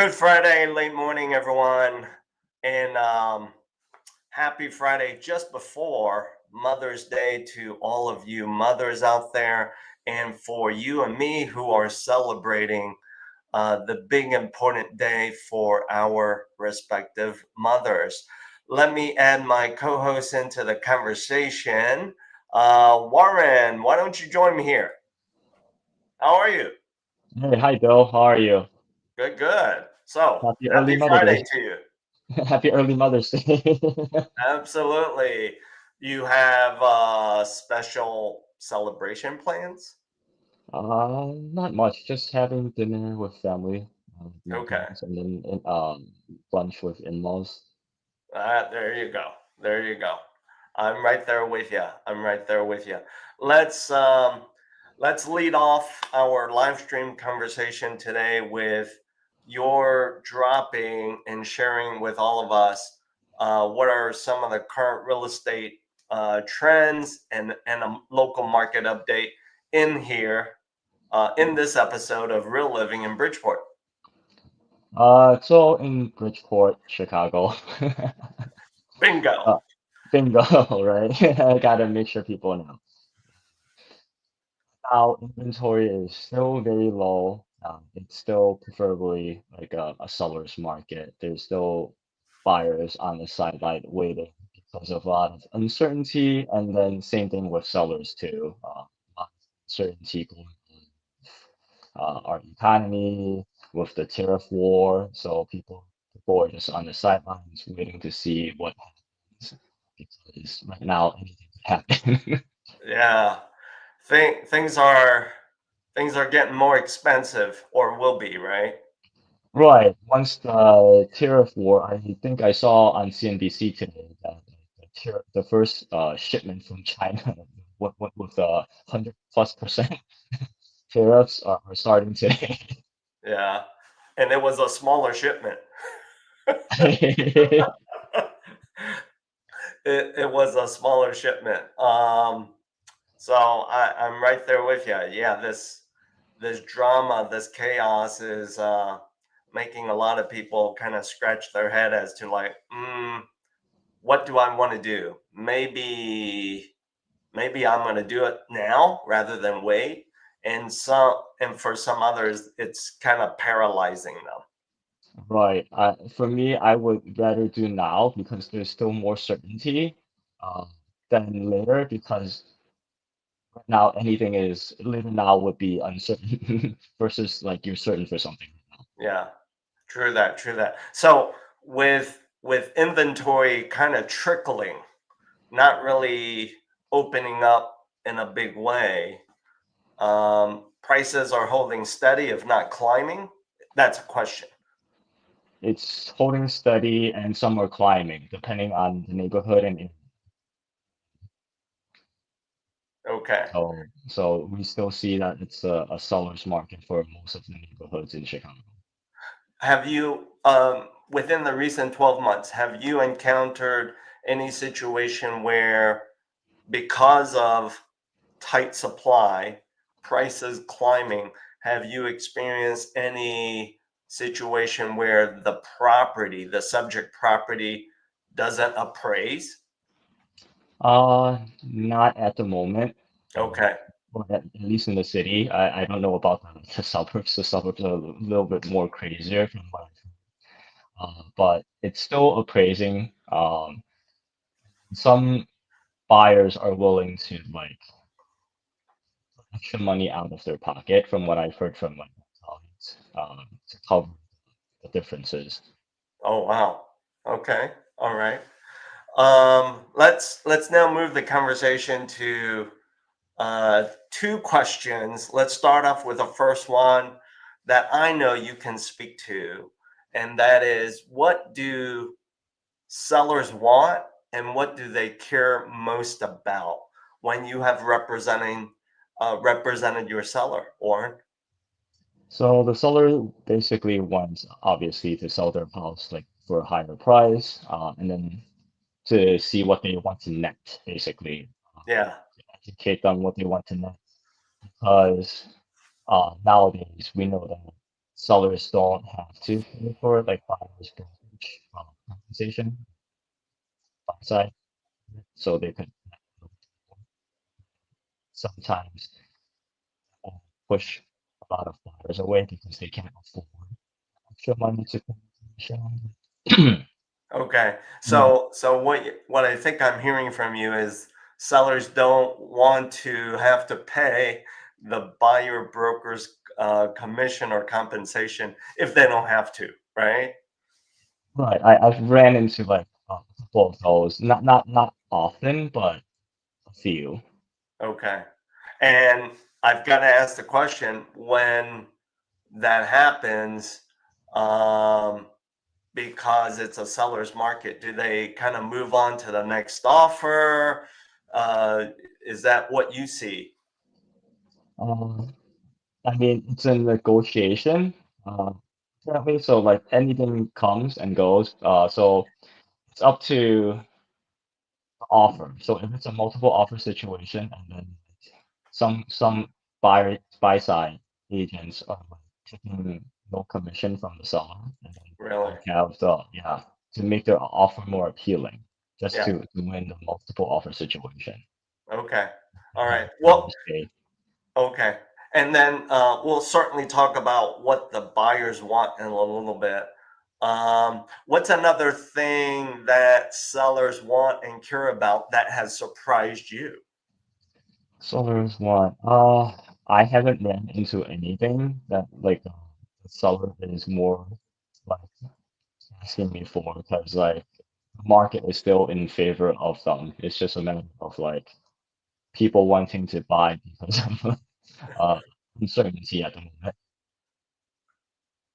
Good Friday, late morning, everyone. And happy Friday just before Mother's Day to all of you mothers out there, and for you and me who are celebrating the big important day for our respective mothers. Let me add my co host into the conversation. Warren, why don't you join me here? How are you? Hey, hi Bill. How are you? Good, good. So, Happy early happy Mother Friday Day. to you. Happy early Mother's Day. Absolutely. You have special celebration plans? Not much. Just having dinner with family, my Okay. parents, and then lunch with in-laws. There you go. There you go. I'm right there with you. I'm right there with you. Let's um, let's lead off our live stream conversation today with your dropping and sharing with all of us what are some of the current real estate trends and a local market update in here in this episode of Real Living in Bridgeport. It's all in Bridgeport, Chicago. Bingo. Uh, Bingo, right? I gotta make sure people know. Now, inventory is still very low. It's still preferably like a seller's market. There's still buyers on the sideline waiting because of a lot of uncertainty. And then same thing with sellers too. A lot of uncertainty going on our economy with the tariff war. So people are just on the sidelines waiting to see what happens because right now anything could happen. Yeah. Things are getting more expensive or will be, right? Right. Once the tariff war, I think I saw on CNBC today that the first shipment from China what with 100+% tariffs are starting today. Yeah. And it was a smaller shipment. It was a smaller shipment. So I'm right there with you. Yeah, this drama, this chaos is making a lot of people kind of scratch their head as to like, what do I want to do? Maybe I'm going to do it now rather than wait. And for some others, it's kind of paralyzing them. Right. For me, I would rather do now because there's still more certainty uh, than later because right now anything is later now would be uncertain versus like you're certain for something. Yeah, true that, true that. So with inventory kind of trickling, not really opening up in a big way, prices are holding steady, if not climbing. That's a question. It's holding steady and some are climbing, depending on the neighborhood and Okay. so we still see that it's a seller's market for most of the neighborhoods in Chicago. Have you, within the recent 12 months, have you encountered any situation where, because of tight supply, prices climbing, have you experienced any situation where the subject property doesn't appraise? Not at the moment. Okay. Or at least in the city. I don't know about the suburbs. The suburbs are a little bit more crazier from what I've heard. But it's still appraising. Some buyers are willing to like extra money out of their pocket, from what I've heard from my colleagues, to cover the differences. Oh, wow. Okay. All right. Let's now move the conversation to two questions. Let's start off with the first one that I know you can speak to, and that is, what do sellers want and what do they care most about when you have represented your seller, Warren? So the seller basically wants obviously to sell their house like for a higher price, and then to see what they want to net, basically, Yeah. educate them what they want to net. Because nowadays we know that sellers don't have to pay for like buyer's brokerage compensation side, so they could sometimes uh, push a lot of buyers away because they can't afford extra money to pay commission. Okay. Mm, So what I think I'm hearing from you is sellers don't want to have to pay the buyer broker's commission or compensation if they don't have to, right? right. I've ran into like a couple of those, not often, but a few. Okay. And I've got to ask the question when that happens, um, because it's a seller's market, do they kind of move on to the next offer? Uh, is that what you see? Uh, I mean, it's a negotiation, uh, currently, so like anything comes and goes. So it's up to the offer. So if it's a multiple offer situation, and then some buy side agents are like taking no commission from the seller, and then Really? they have the yeah to make their offer more appealing, just Yeah. to win the multiple offer situation. Okay. All Have right. the Well, buyers pay. okay. And then we'll certainly talk about what the buyers want in a little bit. What's another thing that sellers want and care about that has surprised you? Sellers want. I haven't ran into anything that like the seller is more like asking me for because like the market is still in favor of them. It's just a matter of like people wanting to buy because of uh uncertainty at the moment.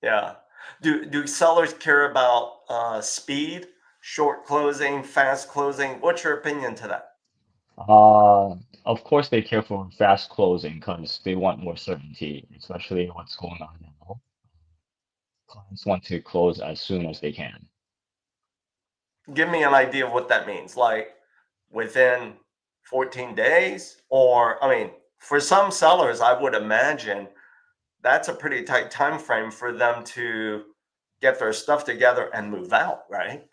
Yeah. Do sellers care about speed, short closing, fast closing? What's your opinion to that? Of course they care for fast closing because they want more certainty, especially what's going on now. Clients want to close as soon as they can. Give me an idea of what that means. Like within 14 days? Or, I mean, for some sellers, I would imagine that's a pretty tight time frame for them to get their stuff together and move out, right?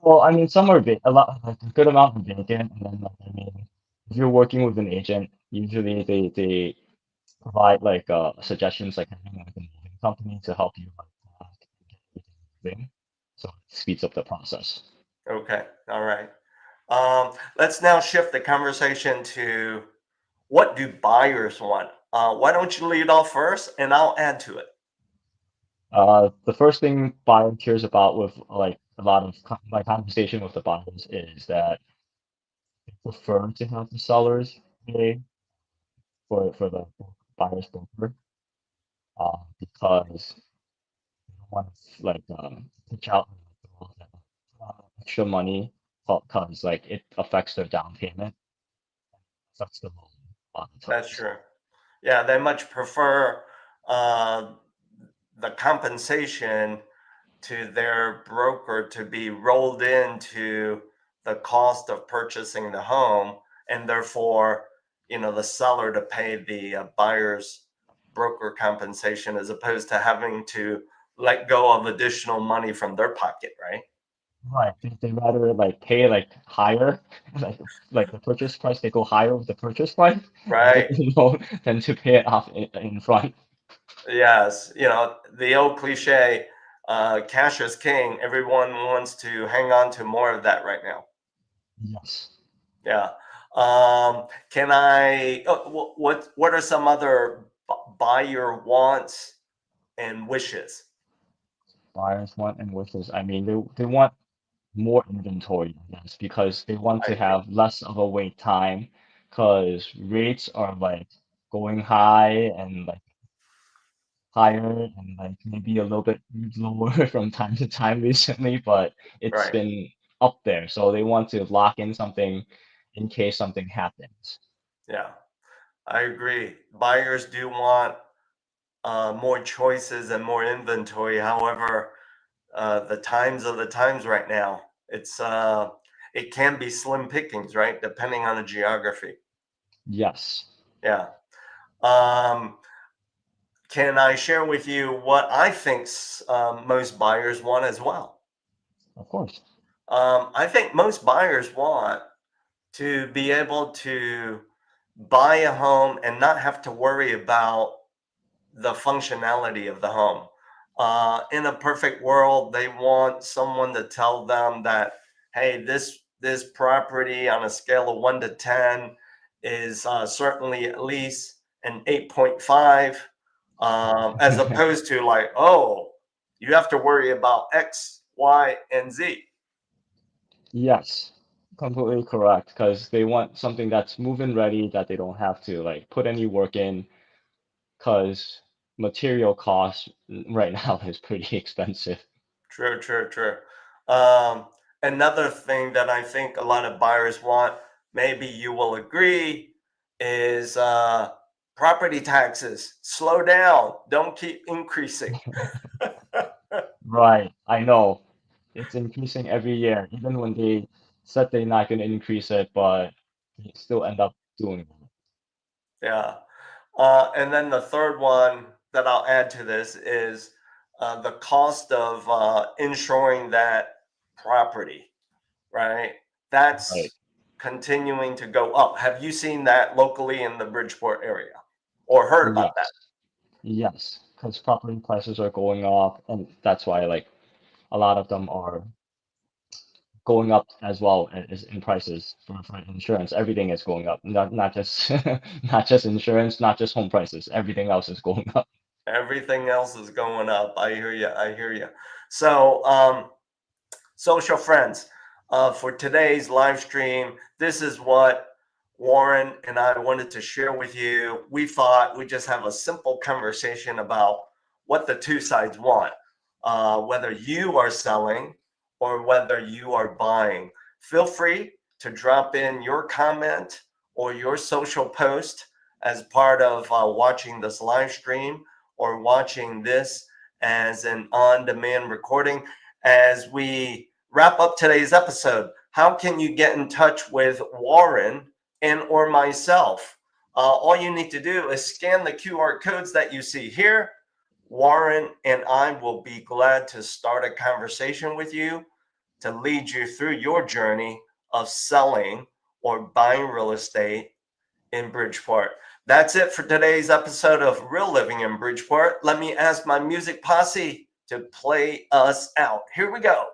Well, I mean, some are a lot, like a good amount are vacant, and then like, I mean, if you're working with an agent, usually they provide like suggestions like having like a moving company to help you like get everything moving, so it speeds up the process. Okay. All right. Let's now shift the conversation to what do buyers want? Why don't you lead off first and I'll add to it? The first thing buyer cares about with like a lot of my conversation with the buyers is that they prefer to have the sellers pay for the buyer's broker, because they don't want to like pitch out all that extra money because like it affects their down payment, affects the loan a lot of That's times. true. Yeah, they much prefer uh, the compensation to their broker to be rolled into the cost of purchasing the home, and therefore, the seller to pay the buyer's broker compensation as opposed to having to let go of additional money from their pocket, right? Right. They rather like pay like higher, like the purchase price, they go higher with the purchase price and get Right. the loan than to pay it off in front. Yes. The old cliche, cash is king. Everyone wants to hang on to more of that right now. Yes. Yeah. Can I, what are some other buyer wants and wishes? Buyers want and wishes. I mean, they want more inventory, I guess, because they want I to agree. have less of a wait time because rates are like going high and like higher and like maybe a little bit lower from time to time recently, but it's Right. been up there. So they want to lock in something in case something happens. Yeah, I agree. Buyers do want more choices and more inventory. However, the times are the times right now. It can be slim pickings, right? Depending on the geography. Yes. Yeah. Um, can I share with you what I think most buyers want as well? Of course. I think most buyers want to be able to buy a home and not have to worry about the functionality of the home. In a perfect world, they want someone to tell them that, hey, this property on a scale of 1 to 10 is certainly at least an 8.5, as opposed to like, oh, you have to worry about X, Y, and Z. Yes, completely correct. Because they want something that's move-in ready that they don't have to like put any work in. Because material costs right now is pretty expensive. True, true, true. Um, Another thing that I think a lot of buyers want, maybe you will agree, is property taxes. Slow down. Don't keep increasing. Right, I know. It's increasing every year, even when they said they're not going to increase it, but they still end up doing it. Yeah. And then the third one that I'll add to this is the cost of insuring that property, right? Right. That's continuing to go up. Have you seen that locally in the Bridgeport area or heard about that? Yes. Yes, because property prices are going up, and that's why like a lot of them are going up as well as in prices for insurance. Everything is going up, not just not just insurance, not just home prices. Everything else is going up. Everything else is going up. I hear you. I hear you. So, social friends, for today's live stream, this is what Warren and I wanted to share with you. We thought we'd just have a simple conversation about what the two sides want, whether you are selling or whether you are buying. Feel free to drop in your comment or your social post as part of watching this live stream or watching this as an on demand recording. As we wrap up today's episode, how can you get in touch with Warren and or myself? All you need to do is scan the QR codes that you see here. Warren and I will be glad to start a conversation with you to lead you through your journey of selling or buying real estate in Bridgeport. That's it for today's episode of Real Living in Bridgeport. Let me ask my music posse to play us out. Here we go.